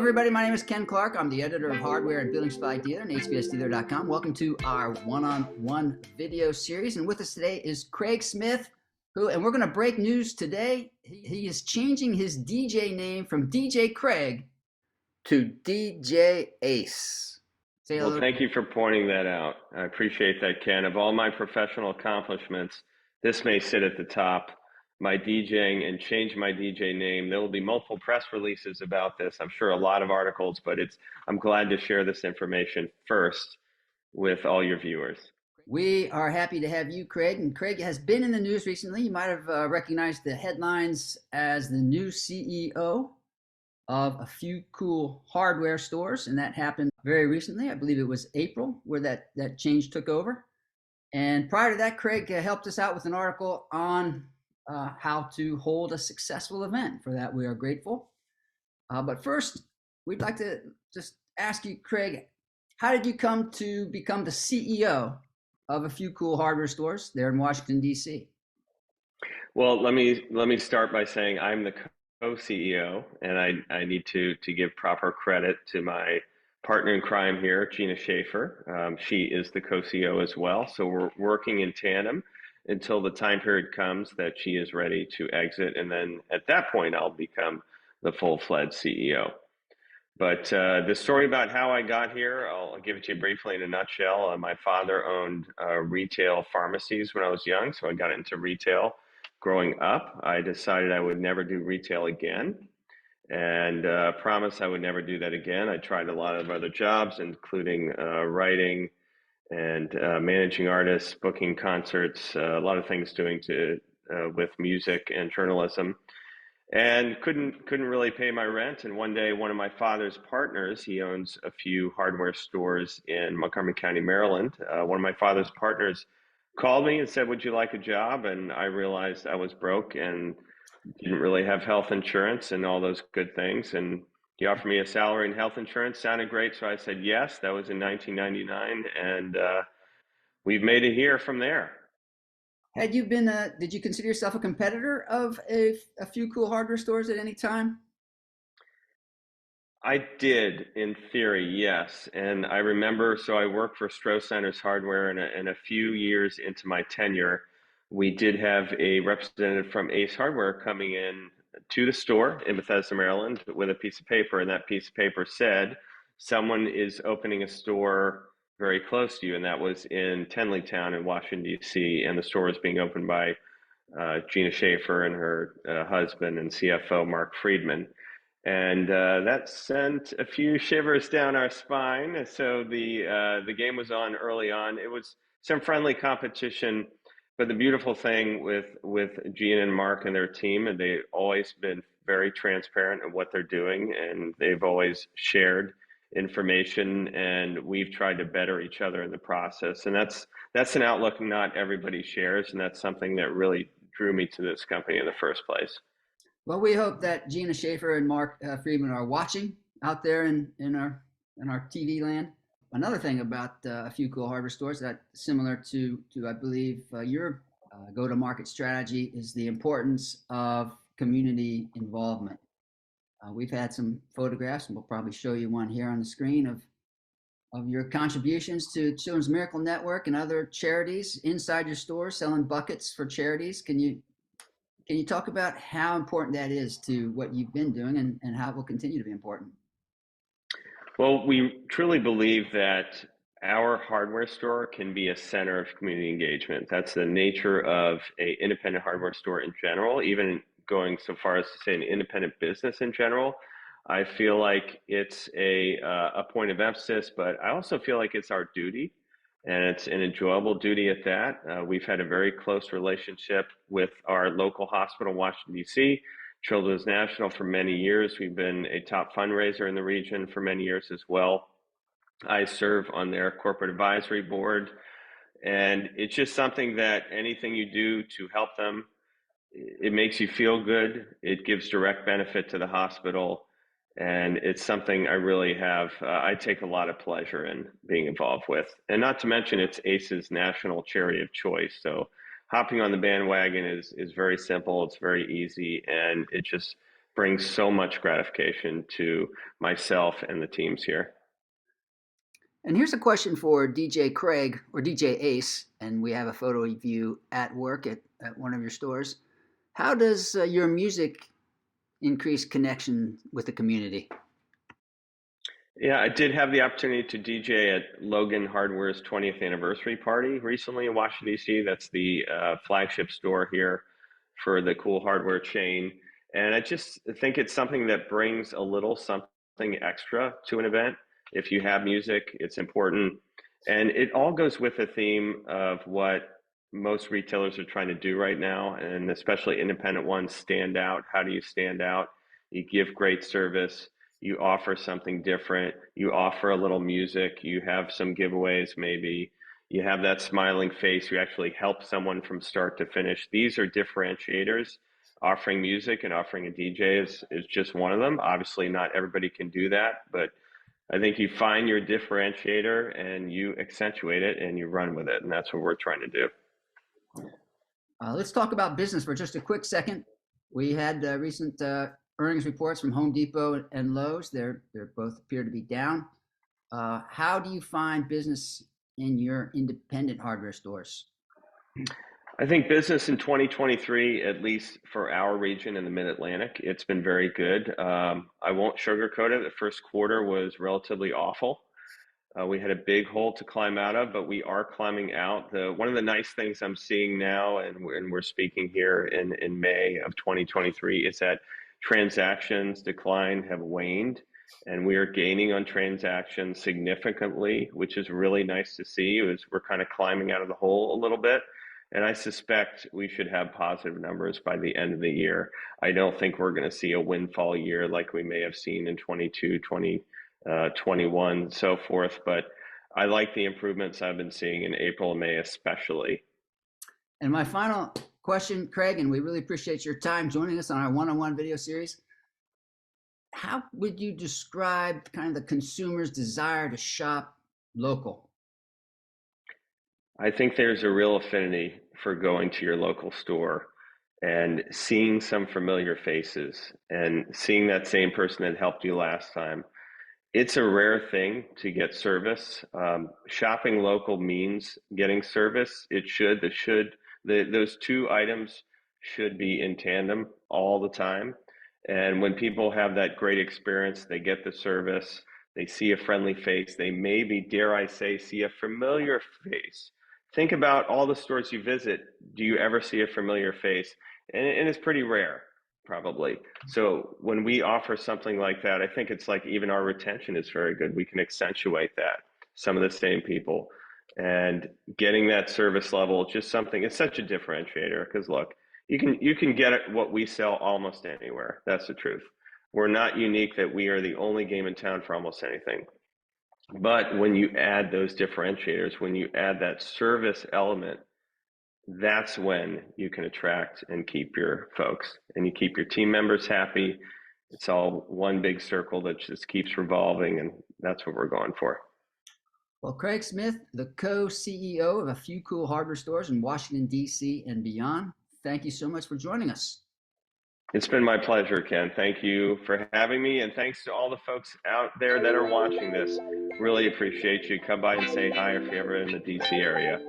everybody. My name is Ken Clark. I'm the editor of Hardware and Building Supply Dealer and HBSDealer.com. Welcome to our one-on-one video series. And with us today is Craig Smith, and we're going to break news today. He is changing his DJ name from DJ Craig to DJ Ace. Say hello. Well, thank you for pointing that out. I appreciate that, Ken. Of all my professional accomplishments, this may sit at the top. My DJing and change my DJ name. There will be multiple press releases about this. I'm sure a lot of articles, but I'm glad to share this information first with all your viewers. We are happy to have you, Craig. And Craig has been in the news recently. You might have recognized the headlines as the new CEO of a few cool hardware stores. And that happened very recently. I believe it was April where that change took over. And prior to that, Craig helped us out with an article on how to hold a successful event. For that, we are grateful. But first, we'd like to just ask you, Craig, how did you come to become the CEO of a few cool hardware stores there in Washington, D.C.? Well, let me start by saying I'm the co-CEO, and I need to give proper credit to my partner in crime here, Gina Schaefer. She is the co-CEO as well. So we're working in tandem until the time period comes that she is ready to exit. And then at that point, I'll become the full-fledged CEO. But the story about how I got here, I'll give it to you briefly in a nutshell. My father owned retail pharmacies when I was young, so I got into retail growing up. I decided I would never do retail again and promised I would never do that again. I tried a lot of other jobs, including writing and managing artists, booking concerts, a lot of things doing with music and journalism, and couldn't really pay my rent. And one day, one of my father's partners, he owns a few hardware stores in Montgomery County, Maryland. One of my father's partners called me and said, "Would you like a job?" And I realized I was broke and didn't really have health insurance and all those good things. And he offered me a salary and health insurance. Sounded great. So I said yes. That was in 1999. And we've made it here from there. Had you been, did you consider yourself a competitor of a few cool hardware stores at any time? I did, in theory, yes. And I remember, so I worked for Stroh Centers Hardware, and a few years into my tenure, we did have a representative from Ace Hardware coming in to the store in Bethesda, Maryland, with a piece of paper. And that piece of paper said, someone is opening a store very close to you. And that was in Tenleytown in Washington, D.C. And the store was being opened by Gina Schaefer and her husband and CFO, Mark Friedman. And that sent a few shivers down our spine. So the game was on early on. It was some friendly competition. But the beautiful thing with Gina and Mark and their team, and they've always been very transparent in what they're doing, and they've always shared information, and we've tried to better each other in the process. And that's an outlook not everybody shares, and that's something that really drew me to this company in the first place. Well, we hope that Gina Schaefer and Mark Friedman are watching out there in our TV land. Another thing about a few cool hardware stores that similar to I believe your go-to-market strategy is the importance of community involvement. We've had some photographs, and we'll probably show you one here on the screen of your contributions to Children's Miracle Network and other charities inside your store, selling buckets for charities. Can you talk about how important that is to what you've been doing and how it will continue to be important? Well, we truly believe that our hardware store can be a center of community engagement. That's the nature of an independent hardware store in general, even going so far as to say an independent business in general. I feel like it's a point of emphasis, but I also feel like it's our duty, and it's an enjoyable duty at that. We've had a very close relationship with our local hospital in Washington, D.C., Children's National, for many years. We've been a top fundraiser in the region for many years as well. I serve on their corporate advisory board, and it's just something that anything you do to help them, it makes you feel good. It gives direct benefit to the hospital, and it's something I really have, I take a lot of pleasure in being involved with. And not to mention, it's ACE's national charity of choice. So hopping on the bandwagon is very simple. It's very easy, and it just brings so much gratification to myself and the teams here. And here's a question for DJ Craig or DJ Ace, and we have a photo of you at work at one of your stores. How does your music increase connection with the community? Yeah, I did have the opportunity to DJ at Logan Hardware's 20th anniversary party recently in Washington, D.C. That's the flagship store here for the Cool Hardware chain. And I just think it's something that brings a little something extra to an event. If you have music, it's important. And it all goes with the theme of what most retailers are trying to do right now, and especially independent ones stand out. How do you stand out? You give great service, you offer something different, you offer a little music, you have some giveaways maybe, you have that smiling face, you actually help someone from start to finish. These are differentiators. Offering music and offering a DJ is just one of them. Obviously, not everybody can do that, but I think you find your differentiator and you accentuate it and you run with it. And that's what we're trying to do. Let's talk about business for just a quick second. We had recent earnings reports from Home Depot and Lowe's. They're both appear to be down. How do you find business in your independent hardware stores? I think business in 2023, at least for our region in the Mid-Atlantic, it's been very good. I won't sugarcoat it. The first quarter was relatively awful. We had a big hole to climb out of, but we are climbing out. One of the nice things I'm seeing now, and we're speaking here in May of 2023, is that transactions decline have waned, and we are gaining on transactions significantly, which is really nice to see. We're kind of climbing out of the hole a little bit. And I suspect we should have positive numbers by the end of the year. I don't think we're going to see a windfall year like we may have seen in 22, 21, so forth. But I like the improvements I've been seeing in April and May, especially. And my final question, Craig, and we really appreciate your time joining us on our one-on-one video series. How would you describe kind of the consumer's desire to shop local? I think there's a real affinity for going to your local store and seeing some familiar faces and seeing that same person that helped you last time. It's a rare thing to get service. Shopping local means getting service. Those two items should be in tandem all the time. And when people have that great experience, they get the service, they see a friendly face, they maybe, dare I say, see a familiar face. Think about all the stores you visit. Do you ever see a familiar face? And it's pretty rare, probably. So when we offer something like that, I think it's like even our retention is very good. We can accentuate that, some of the same people. And getting that service level, just something, it's such a differentiator because look, you can get what we sell almost anywhere. That's the truth. We're not unique that we are the only game in town for almost anything. But when you add those differentiators, when you add that service element, that's when you can attract and keep your folks and you keep your team members happy. It's all one big circle that just keeps revolving, and that's what we're going for. Well, Craig Smith, the co-CEO of a few cool hardware stores in Washington, D.C. and beyond, thank you so much for joining us. It's been my pleasure, Ken. Thank you for having me, and thanks to all the folks out there that are watching this. Really appreciate you. Come by and say hi if you're ever in the DC area.